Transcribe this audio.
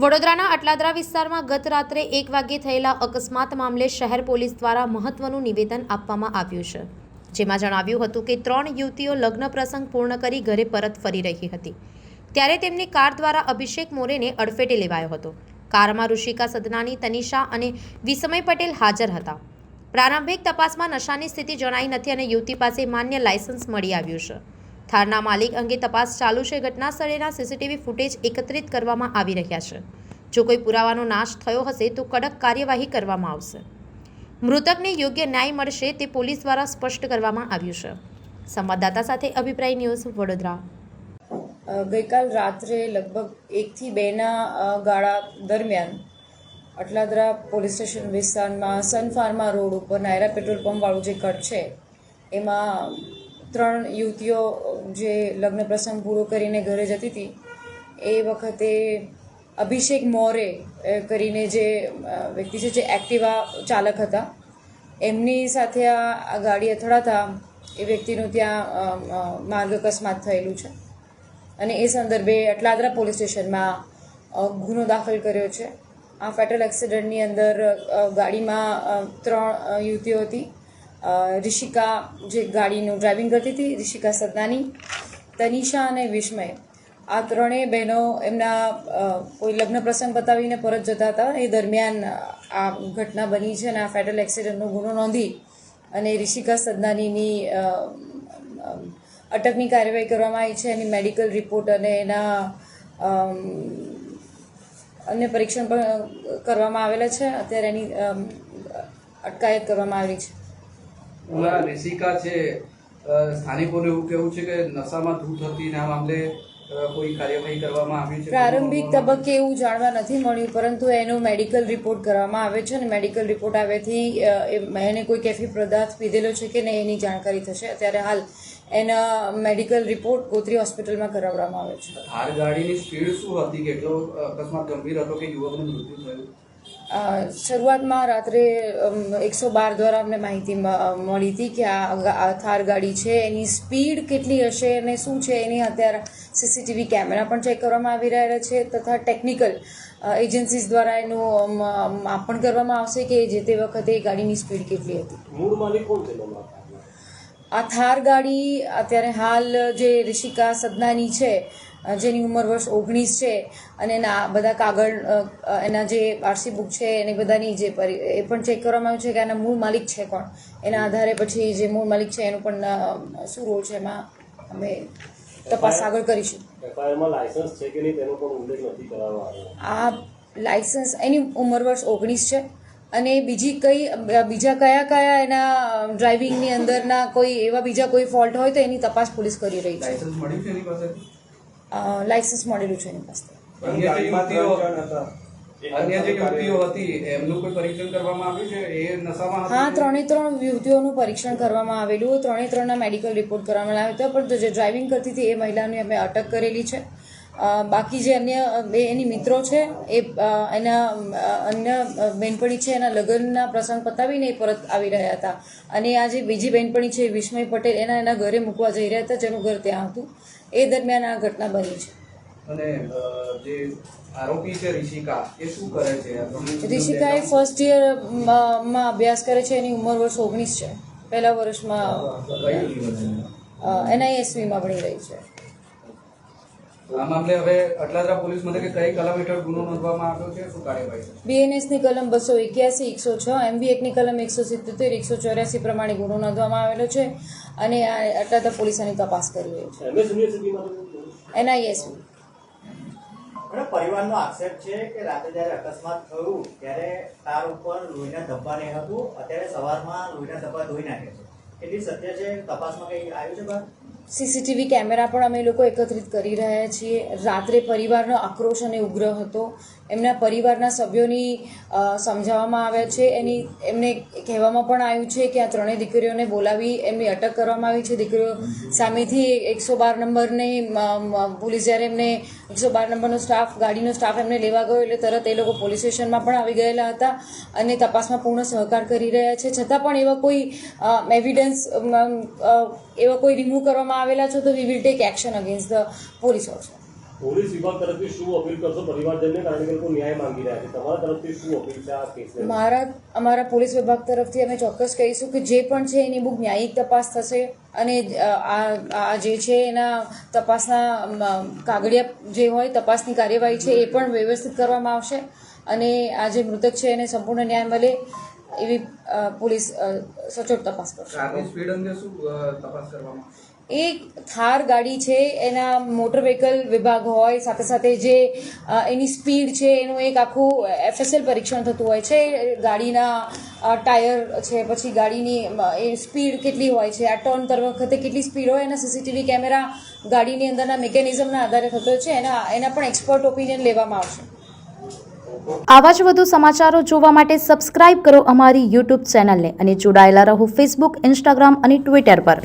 વડોદરાના અટલાદરા વિસ્તારમાં ગત રાત્રે 1 વાગ્યે થયેલા અકસ્માત મામલે શહેર પોલીસ દ્વારા મહત્વનું નિવેદન આપવામાં આવ્યું છે, જેમાં જણાવ્યું હતું કે 3 યુવતીઓ લગ્ન પ્રસંગ પૂર્ણ કરી ઘરે પરત ફરી રહી હતી ત્યારે તેમની કાર દ્વારા અભિષેક મોરેને અડફેટે લેવાયો હતો. કારમાં ઋષિકા સદનાની, તનિષા અને વિસ્મય પટેલ હાજર હતા. પ્રારંભિક તપાસમાં નશાની સ્થિતિ જણાઈ નથી અને યુવતી પાસે માન્ય લાયસન્સ મળી આવ્યું છે. થારના માલિક અંગે તપાસ ચાલુ છે. ઘટના સ્થળેના સીસીટીવી ફૂટેજ એકત્રિત કરવામાં આવી રહ્યા છે. જો કોઈ પુરાવાનો નાશ થયો હશે તો કડક કાર્યવાહી કરવામાં આવશે. મૃતકને યોગ્ય ન્યાય મળશે તે પોલીસ દ્વારા સ્પષ્ટ કરવામાં આવ્યું છે. સંવાદદાતા સાથે અભિપ્રાય ન્યૂઝ, વડોદરા. ગઈકાલ રાત્રે લગભગ 1 થી 2ના ગાળા દરમિયાન અટલાદરા પોલીસ સ્ટેશન વિસ્તારમાં સન ફાર્મા રોડ ઉપર નાયરા પેટ્રોલ પંપવાળું જે કટ છે એમાં 3 યુવતીઓ જે લગ્ન પ્રસંગ પૂરો કરીને ઘરે જતી હતી એ વખતે અભિષેક મોરે કરીને જે વ્યક્તિ છે, જે એક્ટિવા ચાલક હતા, એમની સાથે આ ગાડી અથડાતા એ વ્યક્તિનું ત્યાં માર્ગ અકસ્માત થયેલું છે અને એ સંદર્ભે અટલાદરા પોલીસ સ્ટેશનમાં ગુનો દાખલ કર્યો છે. આ ફેટલ એક્સિડન્ટની અંદર ગાડીમાં 3 યુવતીઓ હતી. ઋષિકા જે ગાડીનું ડ્રાઇવિંગ કરતી હતી, ઋષિકા સદનાની, તનિષા અને વિસ્મય, આ 3 બહેનો એમના કોઈ લગ્ન પ્રસંગ પતાવીને પરત જતા હતા. એ દરમિયાન આ ઘટના બની છે અને આ ફેટલ એક્સિડન્ટનો ગુનો નોંધી અને ઋષિકા સદનાનીની અટકની કાર્યવાહી કરવામાં આવી છે. એની મેડિકલ રિપોર્ટ અને એના અન્ય પરીક્ષણ પણ કરવામાં આવેલા છે. અત્યારે એની અટકાયત કરવામાં આવી છે. ઋષિકા છે, સ્થાનિકોનું એવું કહેવું છે કે નશામાં ધૂત હતી ને આ મામલે કોઈ કાર્યવાહી કરવામાં આવી છે. પ્રારંભિક તબક્કે એવું જાણવા નથી મળ્યું, પરંતુ એનો મેડિકલ રિપોર્ટ કરવામાં આવે છે અને મેડિકલ રિપોર્ટ આવ્યાથી એને કોઈ કેફી પદાર્થ પીધેલો છે કે નહીં એની જાણકારી થશે. અત્યારે હાલ એના મેડિકલ રિપોર્ટ ગોત્રી હોસ્પિટલમાં કરાવવામાં આવે છે. થાર ગાડીની સ્પીડ શું હતી? કેટલો અકસ્માત ગંભીર હતો કે યુવકનું મૃત્યુ થયું? શરૂઆતમાં રાત્રે 112 દ્વારા અમને માહિતી મળી હતી કે આ થાર ગાડી છે, એની સ્પીડ કેટલી હશે અને શું છે એની અત્યારે સીસીટીવી કેમેરા પણ ચેક કરવામાં આવી રહ્યા છે તથા ટેકનિકલ એજન્સીસ દ્વારા એનું માપન કરવામાં આવશે કે જે તે વખતે એ ગાડીની સ્પીડ કેટલી હતી. મૂળ માલિક કોણ છે? આ થાર ગાડી અત્યારે હાલ જે ઋષિકા સદનાની છે, જેની ઉંમર વર્ષ 19 છે અને એના બધા કાગળ, એના જે આરસી બુક છે એની બધાની જે એ પણ ચેક કરવામાં આવ્યું છે કે આના મૂળ માલિક છે કોણ. એના આધારે પછી જે મૂળ માલિક છે એનું પણ શું રોલ છે એમાં અમે તપાસ આગળ કરીશું. એફઆઈઆરમાં લાયસન્સ છે કે નહીં તેનો પણ ઉલ્લેખ નથી કરવામાં આવ્યો. આ લાયસન્સ, એની ઉંમર વર્ષ 19 છે અને બીજા કયા એના ડ્રાઇવિંગની અંદરના કોઈ એવા બીજા કોઈ ફોલ્ટ હોય તો એની તપાસ પોલીસ કરી રહી છે. લાયસન્સ મળ્યું છે એની પાસે? લાયસન્સ મળેલું છે એની પાસે. અન્ય જે યુવતીઓ હતી એમનું કોઈ પરીક્ષણ કરવામાં આવ્યું છે? એ નશામાં હતી? હા, 3 યુવતીઓનું પરીક્ષણ કરવામાં આવેલું. 3ના મેડિકલ રિપોર્ટ કરવામાં આવ્યો હતો, પણ જે ડ્રાઇવિંગ કરતી હતી એ મહિલાને અમે અટક કરેલી છે. બાકી જે અન્ય એની મિત્રો છે એ એના અન્ય બહેનપણી છે, એના લગ્નના પ્રસંગ પતાવીને એ પરત આવી રહ્યા હતા અને આ જે બીજી બહેનપણી છે વિસ્મય પટેલ, એના ઘરે મૂકવા જઈ રહ્યા હતા, જેનું ઘર ત્યાં હતું. એ દરમિયાન આ ઘટના બની છે. અને જે આરોપી છે ઋષિકા, એ શું કરે છે? ઋષિકા એ ફર્સ્ટ યરમાં અભ્યાસ કરે છે. એની ઉંમર વર્ષ 19 છે. પહેલા વર્ષમાં NISVમાં ભણી રહી છે. આ મામલે હવે અટલાદરા પોલીસ મથકે કઈ કલમ હેઠળ ગુનો નોંધવામાં આવ્યો છે? શું કાર્યવાહી? BNSની કલમ 281, 106, MV એક્ટની કલમ 177, 184 પ્રમાણે ગુનો નોંધવામાં આવેલો છે અને અટલાદરા પોલીસ એની તપાસ કરી રહી છે. NISV. પરિવારનો આક્ષેપ છે કે રાતે જ્યારે અકસ્માત થયું ત્યારે કાર ઉપર લોહીના ધબ્બા નહીં હતું, અત્યારે સવારમાં લોહીના ધબ્બા ધોઈ નાખે છે. કેટલી સત્ય છે? તપાસમાં કંઈ આવ્યું છે બહાર? સીસીટીવી કેમેરા પણ અમે લોકો એકત્રિત કરી રહ્યા છીએ. રાત્રે પરિવારનો આક્રોશ અને ઉગ્ર હતો. એમના પરિવારના સભ્યોની સમજાવવામાં આવ્યા છે. એમને કહેવામાં પણ આવ્યું છે કે આ 3 દીકરીઓને બોલાવી એમની અટક કરવામાં આવી છે. દીકરીઓ સામેથી 112 નંબરની પોલીસ જ્યારે એમને 112 નંબરનો ગાડીનો સ્ટાફ એમને લેવા ગયો એટલે તરત એ લોકો પોલીસ સ્ટેશનમાં પણ આવી ગયેલા હતા અને તપાસમાં પૂર્ણ સહકાર કરી રહ્યા છે. છતાં પણ એવા કોઈ એવિડન્સ એવા કોઈ રિમૂવ કરવામાં આવેલા છે તો we will take action against the police also. Police વિભાગ તરફથી શું અપીલ કરશો પરિવારજનને, કારણ કે લોકો ન્યાય માંગી રહ્યા છે, તમારા તરફથી શું અપીલ છે આ કેસને? અમારા પોલીસ વિભાગ તરફથી અમે ચોક્કસ કહીશું કે જે પણ છે એની બહુ ન્યાયિક તપાસ થશે અને આ જે છે એના તપાસના કાગળિયા જે હોય તપાસની કાર્યવાહી છે એ પણ વ્યવસ્થિત કરવામાં આવશે અને આ જે મૃતક છે એને સંપૂર્ણ ન્યાય મળે એવી પોલીસ સચોટ તપાસ કરશે. કારની સ્પીડ અંગે શું તપાસ કરવામાં આવશે? એક થાર ગાડી છે એના મોટર વ્હીકલ વિભાગ હોય સાથે સાથે જે એની સ્પીડ છે એનું એક આખું FSL પરીક્ષણ થતું હોય છે. ગાડીના ટાયર છે, પછી ગાડીની એ સ્પીડ કેટલી હોય છે, આ ટર્ન કરવા વખતે કેટલી સ્પીડ હોય, એના CCTV કેમેરા ગાડીની અંદરના મિકેનિઝમના આધારે થતો છે. એના પણ એક્સપર્ટ ઓપિનિયન લેવામાં આવશે. આવા જ વધુ સમાચારો જોવા માટે સબસ્ક્રાઇબ કરો અમારી YouTube ચેનલને અને જોડાયેલા રહો Facebook, Instagram અને Twitter પર.